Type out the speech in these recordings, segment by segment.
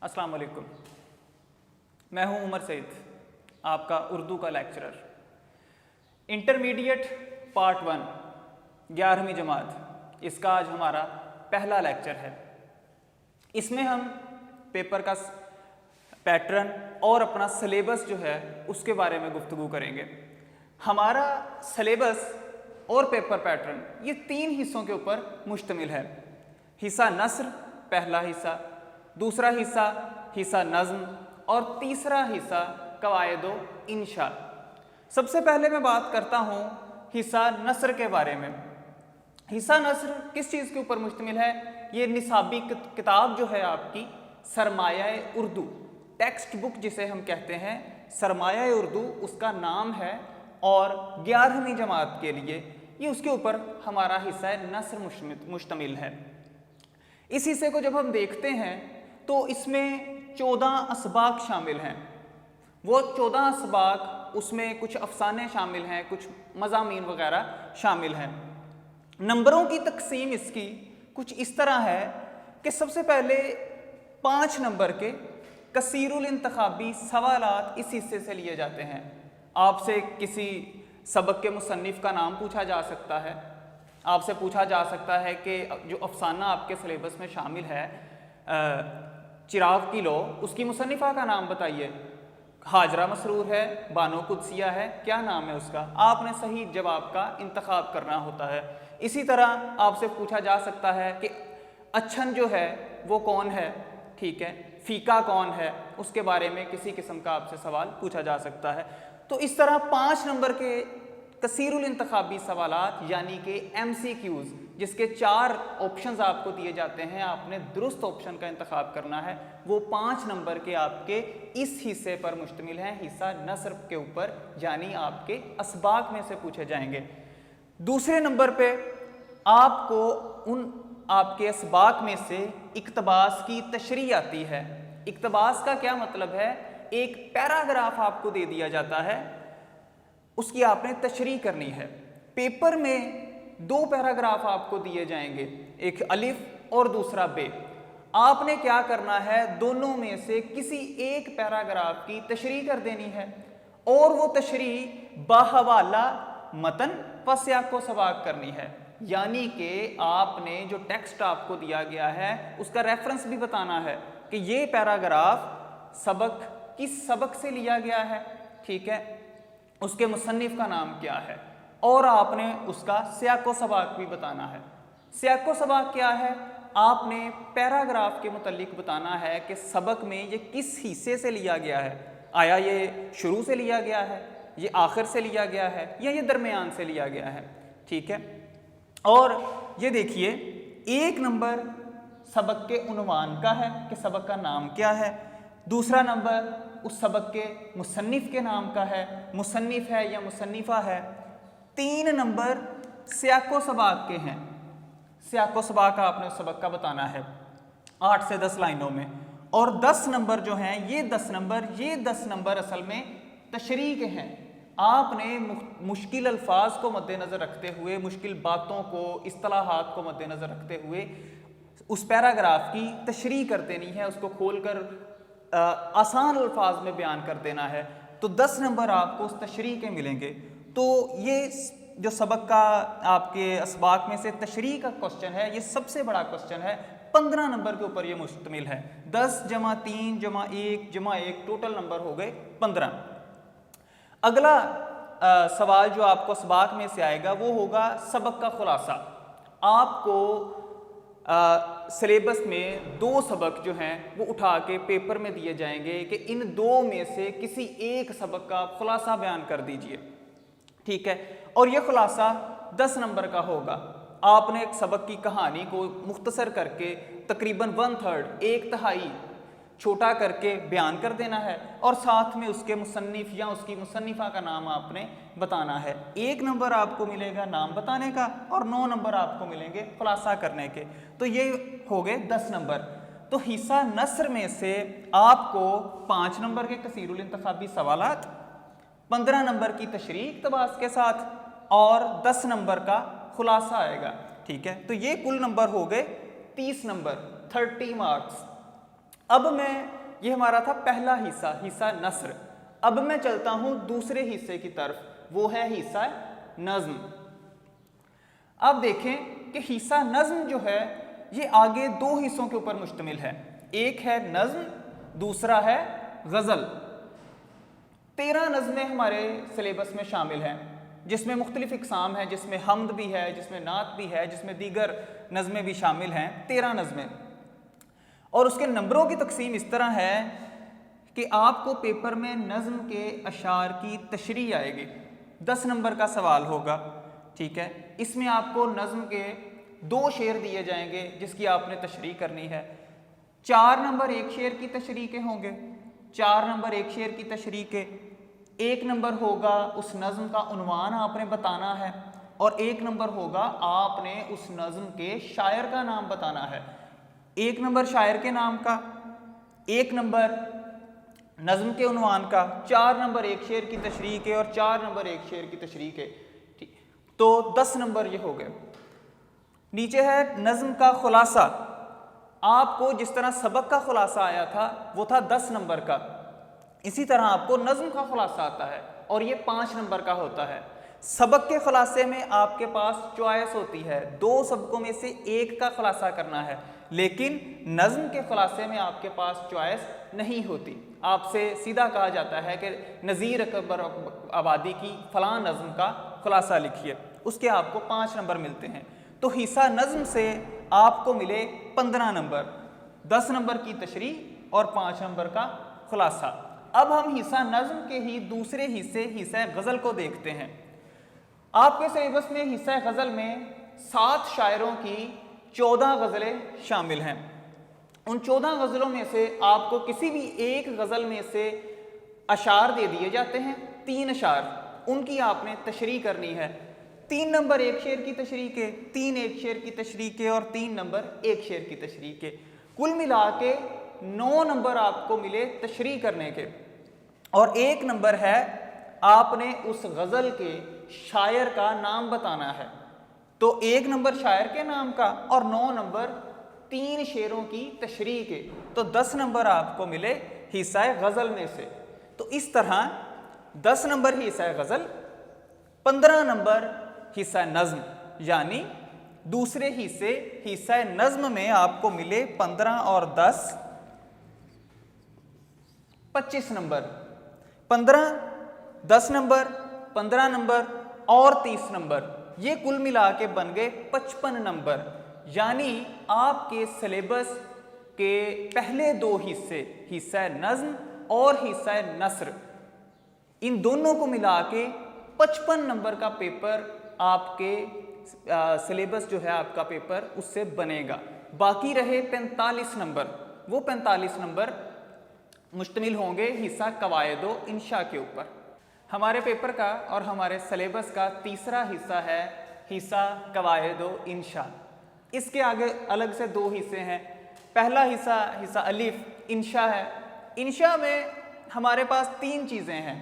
अस्सलाम वालेकुम। मैं हूं उमर सईद, आपका उर्दू का लेक्चरर। इंटरमीडिएट पार्ट 1 11वीं जमात, इसका आज हमारा पहला लेक्चर है। इसमें हम पेपर का पैटर्न और अपना सिलेबस जो है उसके बारे में गुफ्तगू करेंगे। हमारा सिलेबस और पेपर पैटर्न ये 3 हिस्सों के ऊपर मुश्तमिल है। हिस्सा नस्र पहला हिस्सा, दूसरा हिस्सा नज़्म और तीसरा हिस्सा कवायद व इंशा। सबसे पहले मैं बात करता हूँ हिस्सा नस्र के बारे में। हिस्सा नस्र किस चीज़ के ऊपर मुश्तमिल है? ये निसाबी किताब जो है आपकी सरमाया उर्दू, टेक्स्ट बुक जिसे हम कहते हैं, सरमाया उर्दू उसका नाम है। और 11वीं जमात के लिए ये उसके ऊपर हमारा हिस्सा नस्र मुश्तमिल है। इस हिस्से को जब हम देखते हैं तो इसमें 14 असबाक शामिल हैं। वो 14 असबाक, उसमें कुछ अफसाने शामिल हैं, कुछ मज़ामीन वगैरह शामिल हैं। नंबरों की तकसीम इसकी कुछ इस तरह है कि सबसे पहले 5 नंबर के कसीरुल इंतखाबी सवालात इस हिस्से से लिए जाते हैं। आपसे किसी सबक के मुसन्निफ़ का नाम पूछा जा सकता है, आपसे पूछा जा सकता है कि जो अफसाना आपके सिलेबस में शामिल है चिराग की लो, उसकी मुसन्निफ़ा का नाम बताइए। हाजरा मसरूर है, बानो कुदसिया है, क्या नाम है उसका? आपने सही जवाब का इंतखाब करना होता है। इसी तरह आपसे पूछा जा सकता है कि अच्छन जो है वो कौन है, ठीक है, फ़ीका कौन है, उसके बारे में किसी किस्म का आपसे सवाल पूछा जा सकता है। तो इस तरह 5 नंबर के कसीरुल इंतखाबी सवालात यानी कि MCQs, जिसके 4 ऑप्शंस आपको दिए जाते हैं, आपने दुरुस्त ऑप्शन का इंतखाब करना है। वो 5 नंबर के आपके इस हिस्से पर मुश्तमिल हैं, हिस्सा नस्र के ऊपर, यानी आपके असबाक में से पूछे जाएंगे। दूसरे नंबर पे आपको उन आपके असबाक में से इक्तबास की तशरीह आती है। इक्तबास का क्या मतलब है? एक पैराग्राफ आपको दे दिया जाता है, उसकी आपने तशरीह करनी है। पेपर में 2 पैराग्राफ आपको दिए जाएंगे, एक अलिफ और दूसरा बे। आपने क्या करना है? दोनों में से किसी एक पैराग्राफ की तशरीह कर देनी है और वो तशरीह बाहवाला मतन व सियाक़ो सबाक करनी है। यानी कि आपने जो टेक्स्ट आपको दिया गया है उसका रेफरेंस भी बताना है कि ये पैराग्राफ सबक किस सबक से लिया गया है, ठीक है, उसके मुसन्निफ़ का नाम क्या है, और आपने उसका सियाक़ो सबाक भी बताना है। सियाक़ो सबाक क्या है? आपने पैराग्राफ के मुतल्लिक बताना है कि सबक में ये किस हिस्से से लिया गया है। आया ये शुरू से लिया गया है, ये आखिर से लिया गया है, या ये दरमियान से लिया गया है, ठीक है। और ये देखिए, 1 नंबर सबक के उन्वान का है कि सबक का नाम क्या है। दूसरा नंबर उस सबक के मुसन्निफ़ के नाम का है, मुसन्निफ़ है या मुसन्निफ़ा है। 3 नंबर सियाक़ो सबाक के हैं, सियाक़ो सबाक आपने उस सबक का बताना है 8 से 10 लाइनों में। और 10 नंबर जो हैं, ये 10 नंबर असल में तशरीह के हैं। आपने मुश्किल अल्फाज को मद्देनज़र रखते हुए, मुश्किल बातों को, इस्तिलाहात को मद्देनज़र रखते हुए उस पैराग्राफ की तशरीह कर देनी है, उसको खोलकर आसान अल्फाज में बयान कर देना है। तो 10 नंबर आपको उस तशरीह के मिलेंगे। तो ये जो सबक का आपके असबाक में से तशरीह का क्वेश्चन है, ये सबसे बड़ा क्वेश्चन है। 15 नंबर के ऊपर ये मुश्तमिल है। 10 × 3 × 1 × 1 टोटल नंबर हो गए 15। अगला सवाल जो आपको असबाक में से आएगा वो होगा सबक का खुलासा। आपको सिलेबस में 2 सबक जो हैं वो उठा के पेपर में दिए जाएंगे कि इन 2 में से किसी एक सबक का खुलासा बयान कर दीजिए, ठीक है। और ये खुलासा 10 नंबर का होगा। आपने एक सबक की कहानी को मुख्तसर करके तकरीबन 1/3, 1/3 छोटा करके बयान कर देना है और साथ में उसके मुसन्निफ़ या उसकी मुसन्निफ़ा का नाम आपने बताना है। 1 नंबर आपको मिलेगा नाम बताने का और 9 नंबर आपको मिलेंगे खुलासा करने के। तो ये हो गए 10 नंबर। तो हिस्सा नस्र में से आपको 5 नंबर के कसीरुल इंतखाबी सवालात, 15 नंबर की तशरीह इक़्तिबास के साथ और 10 नंबर का खुलासा आएगा, ठीक है। तो ये कुल नंबर हो गए 30 नंबर, 30 मार्क्स। ये हमारा था पहला हिस्सा, हिस्सा नस्र। अब मैं चलता हूं दूसरे हिस्से की तरफ, वो है हिस्सा नज्म। अब देखें कि हिस्सा नज्म जो है ये आगे दो हिस्सों के ऊपर मुश्तमिल है, एक है नज्म, दूसरा है गज़ल। 13 नज़में हमारे सिलेबस में शामिल हैं, जिसमें मुख्तलिफ इक़साम हैं, जिसमें हम्द भी है, जिसमें नात भी है, जिसमें दीगर नज़में भी शामिल हैं, 13 नज़में। और उसके नंबरों की तकसीम इस तरह है कि आपको पेपर में नज़म के अशार की तशरीह आएगी, 10 नंबर का सवाल होगा, ठीक है। इसमें आपको नज़म के 2 शेर दिए जाएंगे जिसकी आपने तशरीह करनी है। 4 नंबर एक शेर की तशरीह के होंगे, 4 नंबर एक शेर की तशरीह के। 1 नंबर होगा उस नज़म का उन्वान आपने बताना है, और 1 नंबर होगा आपने उस नज़म के शायर का नाम बताना है। 1 नंबर शायर के नाम का, 1 नंबर नज़म के उन्वान का, 4 नंबर एक शेर की तशरीह के और 4 नंबर एक शेर की तशरीह के, ठीक। तो 10 नंबर ये हो गए। नीचे है नज़म का खुलासा। आपको जिस तरह सबक का खुलासा आया था वो था 10 नंबर का, इसी तरह आपको नज़म का खुलासा आता है और ये 5 नंबर का होता है। सबक के खुलासे में आपके पास चॉइस होती है, 2 सबकों में से एक का खुलासा करना है, लेकिन नज़म के खुलासे में आपके पास चॉइस नहीं होती। आपसे सीधा कहा जाता है कि नज़ीर अकबर आबादी की फ़लाँ नज़म का खुलासा लिखिए, उसके आपको 5 नंबर मिलते हैं। तो हिस्सा नज़म से आपको मिले 15 नंबर, 10 नंबर की तशरीह और 5 नंबर का खुलासा। अब हम हिस्सा नज़म के ही दूसरे हिस्से, हिस्सा गज़ल को देखते हैं। आपके सिलेबस में हिस्सा गज़ल में 7 शायरों की 14 गज़लें शामिल हैं। उन 14 गज़लों में से आपको किसी भी एक गज़ल में से अशार दे दिए जाते हैं, 3 अशार, उनकी आपने तशरीह करनी है। 3 नंबर एक शेर की तशरीह के, 3 एक शेर की तशरीह के और 3 नंबर एक शेर की तशरीह के। कुल मिला के 9 नंबर आपको मिले तशरीह करने के, और 1 नंबर है आपने उस गज़ल के शायर का नाम बताना है। तो 1 नंबर शायर के नाम का और 9 नंबर 3 शेरों की तशरीह के, तो 10 नंबर आपको मिले हिस्सा गज़ल में से। तो इस तरह 10 नंबर हिस्सा गज़ल, 15 नंबर हिस्सा नज़्म, यानी दूसरे हिस्से हिस्सा नज़्म में आपको मिले 15 और 10 25 नंबर। 15, 10 नंबर, 15 नंबर और 30 नंबर, ये कुल मिला के बन गए 55 नंबर। यानी आपके सिलेबस के पहले 2 हिस्से, हिस्सा नज़्म और हिस्सा नस्र, इन दोनों को मिला के 55 नंबर का पेपर आपके सिलेबस जो है आपका पेपर उससे बनेगा। बाकी रहे 45 नंबर, वो 45 नंबर मुश्तमिल होंगे हिस्सा कवायद व इंशा के ऊपर। हमारे पेपर का और हमारे सिलेबस का तीसरा हिस्सा है हिस्सा कवायद व इंशा। इसके आगे अलग से 2 हिस्से हैं। पहला हिस्सा हिस्सा अलिफ इंशा है। इंशा में हमारे पास 3 चीज़ें हैं।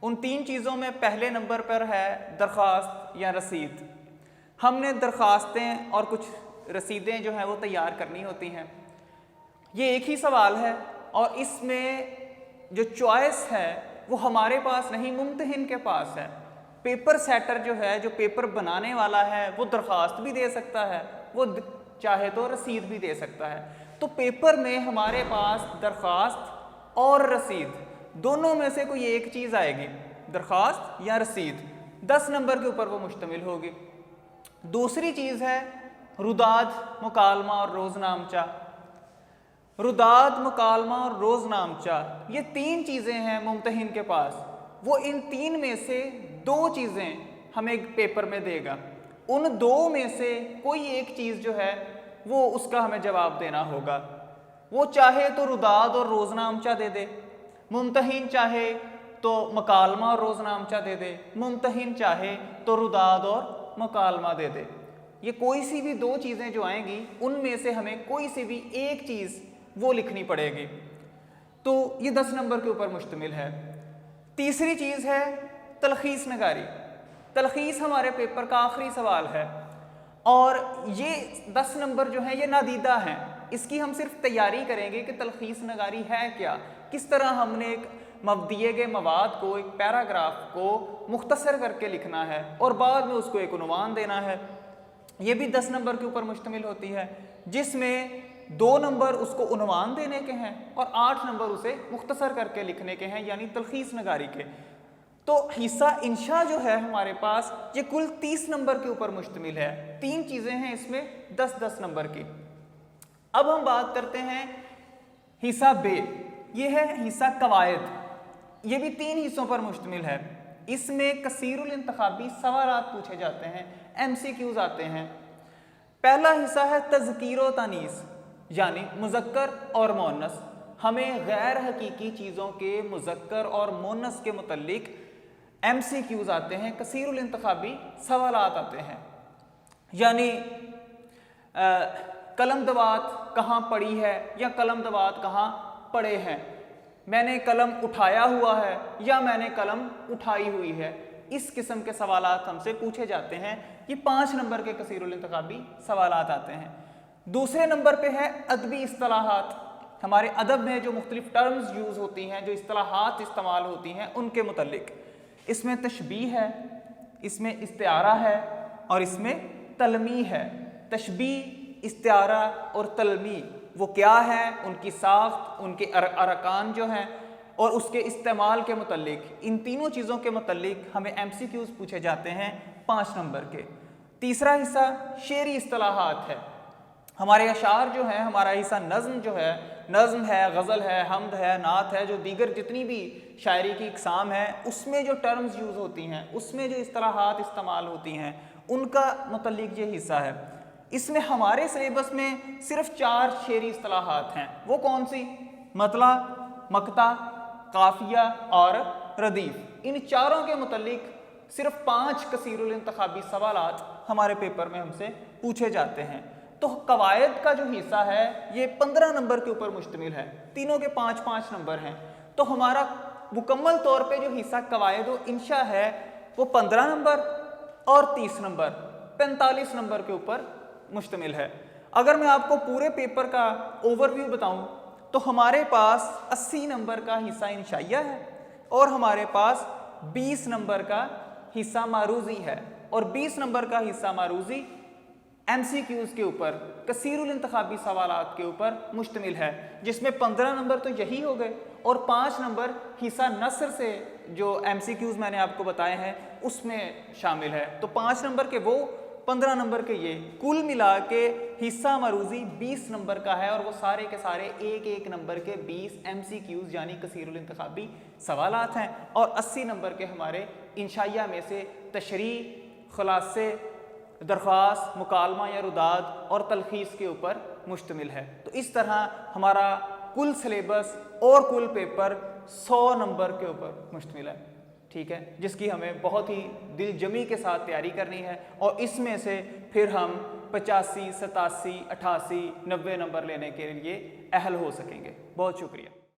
उन 3 चीज़ों में पहले नंबर पर है दरख्वास्त या रसीद। हमने दरख्वास्तें और कुछ रसीदें जो हैं वो तैयार करनी होती हैं। ये एक ही सवाल है और इसमें जो चॉइस है वो हमारे पास नहीं, मुम्तहिन के पास है। पेपर सेटर जो है, जो पेपर बनाने वाला है, वो दरख्वास्त भी दे सकता है, वो चाहे तो रसीद भी दे सकता है। तो पेपर में हमारे पास दरख्वास्त और रसीद दोनों में से कोई एक चीज़ आएगी, दरख्वास्त या रसीद, 10 नंबर के ऊपर वो मुश्तमिल होगी। दूसरी चीज़ है रुदाद, मुकालमा और रोज़नामचा। रुदाद, मुकालमा और रोज़नामचा, ये 3 चीज़ें हैं मुम्तहिन के पास। वो इन 3 में से 2 चीज़ें हमें पेपर में देगा। उन 2 में से कोई एक चीज़ जो है वो उसका हमें जवाब देना होगा। वो चाहे तो रुदाद और रोज़नामचा दे दे, मुम्तहिन चाहे तो मुकालमा और रोज़नामचा दे दे, मुम्तहिन चाहे तो रुदाद और मुकालमा दे दे। ये कोई सी भी 2 चीज़ें जो आएंगी उनमें से हमें कोई सी भी एक चीज़ वो लिखनी पड़ेगी। तो ये 10 नंबर के ऊपर मुश्तमिल है। तीसरी चीज़ है तलखीस नगारी। तलखीस हमारे पेपर का आखिरी सवाल है और ये 10 नंबर जो है ये नादीदा हैं। इसकी हम सिर्फ तैयारी करेंगे कि तलखीस नगारी है क्या, किस तरह हमने एक दिए गए मवाद को, एक पैराग्राफ को मुख्तसर करके लिखना है और बाद में उसको एक उन्वान देना है। ये भी 10 नंबर के ऊपर मुश्तमिल होती है, जिसमें 2 नंबर उसको उन्वान देने के हैं और 8 नंबर उसे मुख्तसर करके लिखने के हैं, यानी तलखीस नगारी के। तो हिस्सा इंशा जो है हमारे पास, ये कुल 30 नंबर के ऊपर मुश्तमिल है। 3 चीज़ें हैं इसमें 10-10 नंबर की। अब हम बात करते हैं हिस्सा बे, ये है हिस्सा कवायद। ये भी 3 हिस्सों पर मुश्तमिल है। इसमें कसीरुल इंतखाबी सवालात पूछे जाते हैं, MCQs आते हैं। पहला हिस्सा है तज़कीर व तानीस, यानी मुज़क्कर और मुअन्नस। हमें गैर हकीकी चीज़ों के मुज़क्कर और मुअन्नस के मुतल्लिक MCQs आते हैं, कसीरुल इंतखाबी सवालात आते हैं। यानी कलम दवात कहाँ पड़ी है या कलम दवात कहाँ पड़े हैं, मैंने कलम उठाया हुआ है या मैंने कलम उठाई हुई है, इस किस्म के सवालात हमसे पूछे जाते हैं। ये 5 नंबर के कसीरुल इंतखाबी सवालात आते हैं। दूसरे नंबर पे है अदबी इस्तिलाहात, हमारे अदब में जो मुख्तलिफ टर्म्स यूज़ होती हैं, जो इस्तिलाहात इस्तेमाल होती हैं, उनके मुतल्लिक। इसमें तशबीह है, इसमें इस्तिआरा है और इसमें तलमी है। तशबीह, इस्तिआरा और तलमी वो क्या है, उनकी साख्त, उनके अरकान जो हैं और उसके इस्तेमाल के मुतल्लिक, इन तीनों चीज़ों के मुतल्लिक हमें MCQs पूछे जाते हैं 5 नंबर के। तीसरा हिस्सा शेरी इस्तिलाहात है। हमारे अशार जो हैं, हमारा हिस्सा नज़्म जो है, नज़्म है, गज़ल है, हम्द है, नात है, जो दीगर जितनी भी शायरी की इक़साम है, उसमें जो टर्म्स यूज़ होती हैं, उसमें जो इस्तिलाहात इस्तेमाल होती हैं, उनका मुतल्लिक ये हिस्सा है। इसमें हमारे सिलेबस में सिर्फ 4 शेरी इस्तिलाहात हैं। वो कौन सी? मतला, मक्ता, काफिया और रदीफ। इन चारों के मुतल्लिक सिर्फ 5 कसीरुल इंतखाबी सवालात हमारे पेपर में हमसे पूछे जाते हैं। तो कवायद का जो हिस्सा है ये 15 नंबर के ऊपर मुश्तमिल है, तीनों के 5-5 नंबर हैं। तो हमारा मुकम्मल तौर पे जो हिस्सा कवायद व इंशा है वो 15 नंबर और 30 नंबर 45 नंबर के ऊपर मुश्तमिल है। अगर मैं आपको पूरे पेपर का ओवरव्यू बताऊं तो हमारे पास 80 नंबर का हिस्सा इंशाइया है और हमारे पास 20 नंबर का हिस्सा मारूजी है और 20 नंबर का हिस्सा मारूजी MCQs के ऊपर, कसीरुल इंतखाबी सवालात के ऊपर मुश्तमिल है, जिसमें 15 नंबर तो यही हो गए और 5 नंबर हिस्सा नस्र से जो MCQs मैंने आपको बताए हैं उसमें शामिल है। तो 5 नंबर के वो, 15 नंबर के ये, कुल मिला के हिस्सा मरूजी 20 नंबर का है और वो सारे के सारे एक नंबर के 20 MCQs यानी कसीरुल इंतखाबी सवालात हैं और 80 नंबर के हमारे इंशाइया में से तशरीह, खुलासे, दरख्वास्त, मुकालमा या रुदाद और तलखीस के ऊपर मुश्तमिल है। तो इस तरह हमारा कुल सिलेबस और कुल पेपर 100 नंबर के ऊपर मुश्तमिल है, ठीक है, जिसकी हमें बहुत ही दिलजमी के साथ तैयारी करनी है और इसमें से फिर हम 85, 87, 88, 90 नंबर लेने के लिए अहल हो सकेंगे। बहुत शुक्रिया।